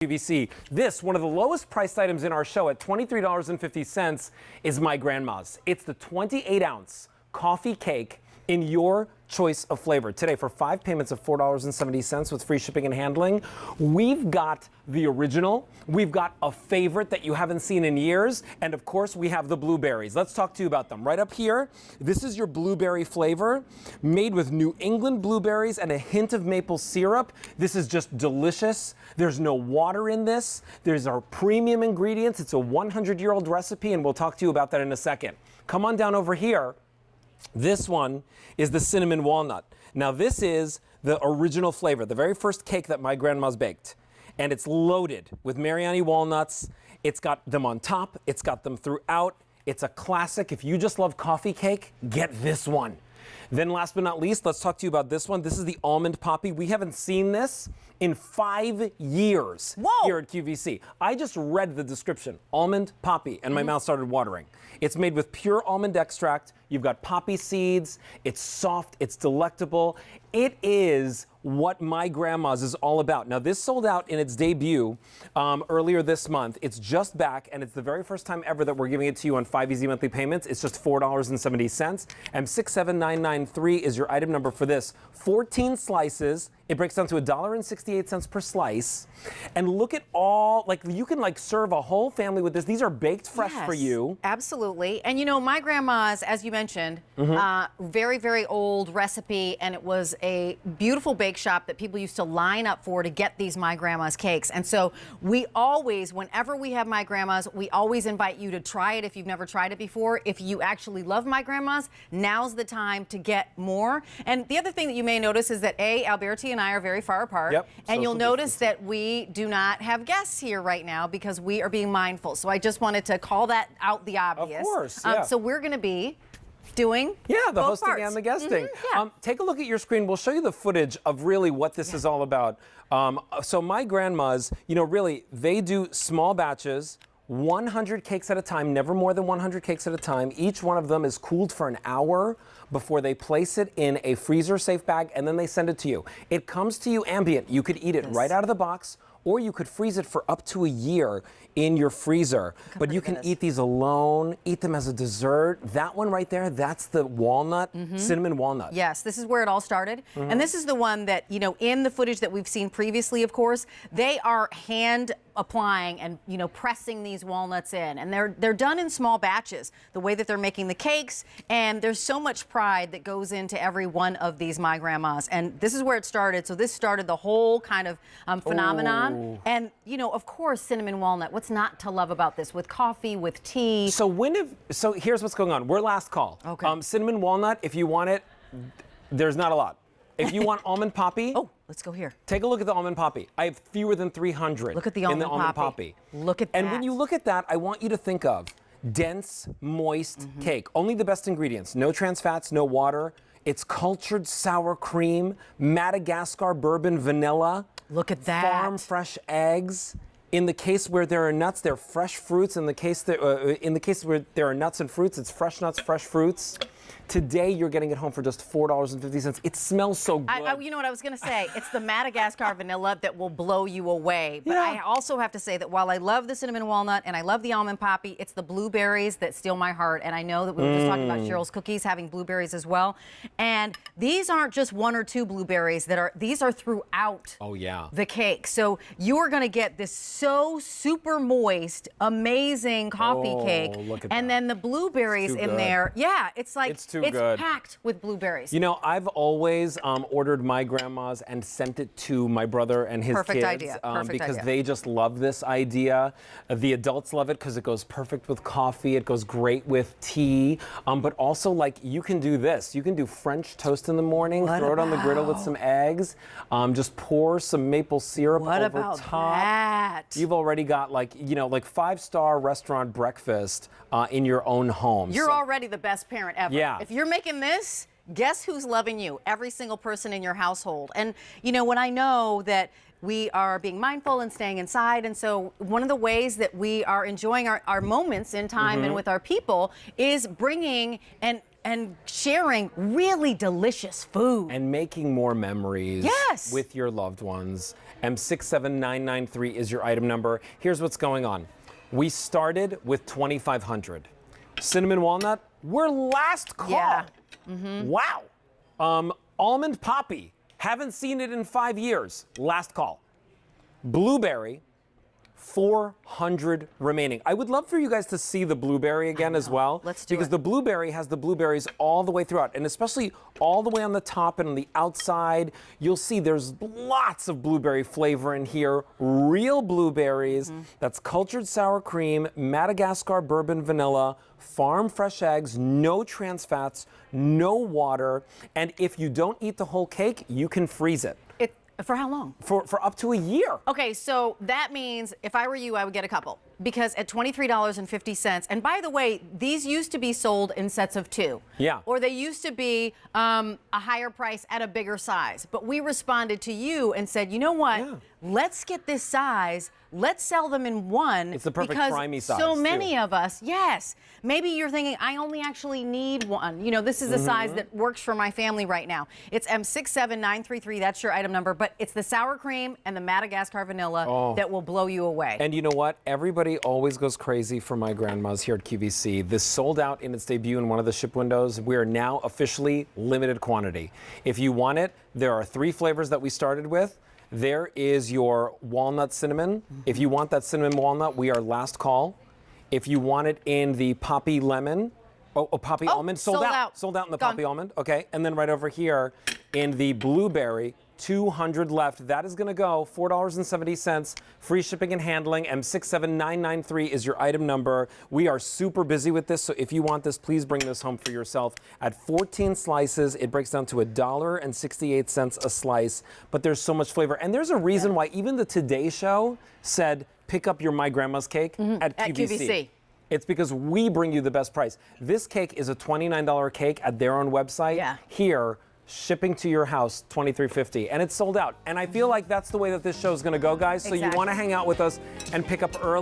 QVC. This, one of the lowest priced items in our show at $23.50, is my grandma's. It's the 28-ounce coffee cake in your choice of flavor. Today, for 5 payments of $4.70 with free shipping and handling, we've got the original, we've got a favorite that you haven't seen in years, and of course, we have the blueberries. Let's talk to you about them. Right up here, this is your blueberry flavor, made with New England blueberries and a hint of maple syrup. This is just delicious. There's no water in this. There's our premium ingredients. It's a 100-year-old recipe, and we'll talk to you about that in a second. Come on down over here. This one is the cinnamon walnut. Now this is the original flavor, the very first cake that my grandma's baked. And it's loaded with Mariani walnuts. It's got them on top, it's got them throughout. It's a classic. If you just love coffee cake, get this one. Then last but not least, let's talk to you about this one. This is the Almond Poppy. We haven't seen this in 5 years here at QVC. I just read the description, Almond Poppy, and my mouth started watering. It's made with pure almond extract. You've got poppy seeds. It's soft. It's delectable. It is what my grandma's is all about. Now, this sold out in its debut earlier this month. It's just back, and it's the very first time ever that we're giving it to you on 5 easy monthly payments. It's just $4.70, and 67993 is your item number for this. 14 slices. It breaks down to $1.68 per slice. And look at all, like, you can like serve a whole family with this. These are baked fresh for you. Absolutely. And you know, my grandma's, as you mentioned, very, very old recipe, and it was a beautiful bake shop that people used to line up for to get these My Grandma's cakes. And so we always, whenever we have My Grandma's, we always invite you to try it if you've never tried it before. If you actually love My Grandma's, now's the time to get more. And the other thing that you may notice is that Alberti and I are very far apart. And you'll notice that we do not have guests here right now because we are being mindful. So I just wanted to call that out, the obvious. Of course, so we're going to be doing the hosting parts. and the guesting. Yeah. Take a look at your screen. We'll show you the footage of really what this is all about. So my grandma's, you know, really, they do small batches, 100 cakes at a time, never more than 100 cakes at a time. Each one of them is cooled for an hour before they place it in a freezer-safe bag, and then they send it to you. It comes to you ambient. You could eat it right out of the box, or you could freeze it for up to a year in your freezer. But you can eat these alone, eat them as a dessert. That one right there, that's the walnut, cinnamon walnut. Yes, this is where it all started. And this is the one that, you know, in the footage that we've seen previously, of course, they are hand applying and, you know, pressing these walnuts in. And they're done in small batches, the way that they're making the cakes. And there's so much pride that goes into every one of these My Grandma's. And this is where it started. So this started the whole kind of phenomenon. And, you know, of course, cinnamon walnut. What's not to love about this? With coffee, with tea. So here's what's going on. We're last call. Okay. Cinnamon walnut, if you want it, there's not a lot. If you want almond poppy, let's go here. Take a look at the almond poppy. I have fewer than 300 look at the in the almond poppy. Look at that. And when you look at that, I want you to think of dense, moist cake. Only the best ingredients. No trans fats, no water. It's cultured sour cream, Madagascar bourbon vanilla. Look at that. Farm fresh eggs. In the case where there are nuts, they're fresh fruits. In the case where there are nuts and fruits, it's fresh nuts, fresh fruits. Today, you're getting it home for just $4.50. It smells so good. You know what I was going to say? It's the Madagascar vanilla that will blow you away. But I also have to say that while I love the cinnamon walnut and I love the almond poppy, it's the blueberries that steal my heart. And I know that we were just talking about Cheryl's Cookies having blueberries as well. And these aren't just 1 or 2 blueberries. These are throughout the cake. So you're going to get this so super moist, amazing coffee cake. Look at and that. then the blueberries in there. Yeah, it's like it's packed with blueberries. You know, I've always ordered My Grandma's and sent it to my brother and his Perfect kids idea. because they just love this idea. The adults love it because it goes perfect with coffee. It goes great with tea. But also, like, you can do this. You can do French toast in the morning, throw it on the griddle with some eggs, just pour some maple syrup over top. That? You've already got, like, you know, like 5-star restaurant breakfast in your own home. You're already the best parent ever. Yeah. If you're making this, guess who's loving you? Every single person in your household. And, you know, when I know that we are being mindful and staying inside. And so one of the ways that we are enjoying our moments in time and with our people is bringing and and sharing really delicious food. And making more memories Yes. with your loved ones. M67993 is your item number. Here's what's going on. We started with 2,500. Cinnamon walnut, we're last call. Yeah. Wow. Almond Poppy, haven't seen it in 5 years. Last call. Blueberry, 400 remaining. I would love for you guys to see the blueberry again as well. Let's do because it. the blueberry has the blueberries all the way throughout, and especially all the way on the top and on the outside. You'll see there's lots of blueberry flavor in here. Real blueberries. That's cultured sour cream, Madagascar bourbon vanilla, farm fresh eggs, no trans fats, no water. And if you don't eat the whole cake, you can freeze it. For how long? For up to a year. Okay, so that means if I were you, I would get a couple. Because at $23.50, and by the way, these used to be sold in sets of 2. Yeah. Or they used to be a higher price at a bigger size. But we responded to you and said, you know what? Yeah. Let's get this size. Let's sell them in one. It's the perfect because primey size, so too. many of us, yes. Maybe you're thinking, I only actually need one. You know, this is the size that works for my family right now. It's M67933. That's your item number. But it's the sour cream and the Madagascar vanilla that will blow you away. And you know what? Everybody always goes crazy for my grandmas here at QVC. This sold out in its debut in one of the ship windows. We are now officially limited quantity. If you want it, there are 3 flavors that we started with. There is your walnut cinnamon. If you want that cinnamon walnut, we are last call. If you want it in the poppy lemon, poppy almond, sold out. Sold out in the Gone. poppy almond. Okay, and then right over here in the blueberry, 200 left. That is going to go $4.70. Free shipping and handling. M67993 is your item number. We are super busy with this, so if you want this, please bring this home for yourself. At 14 slices, it breaks down to $1.68 a slice, but there's so much flavor. And there's a reason why even the Today Show said, pick up your My Grandma's Cake at QVC. It's because we bring you the best price. This cake is a $29 cake at their own website. Yeah. Here, shipping to your house, $23.50, and it's sold out. And I feel like that's the way that this show is going to go, guys. So you want to hang out with us and pick up early.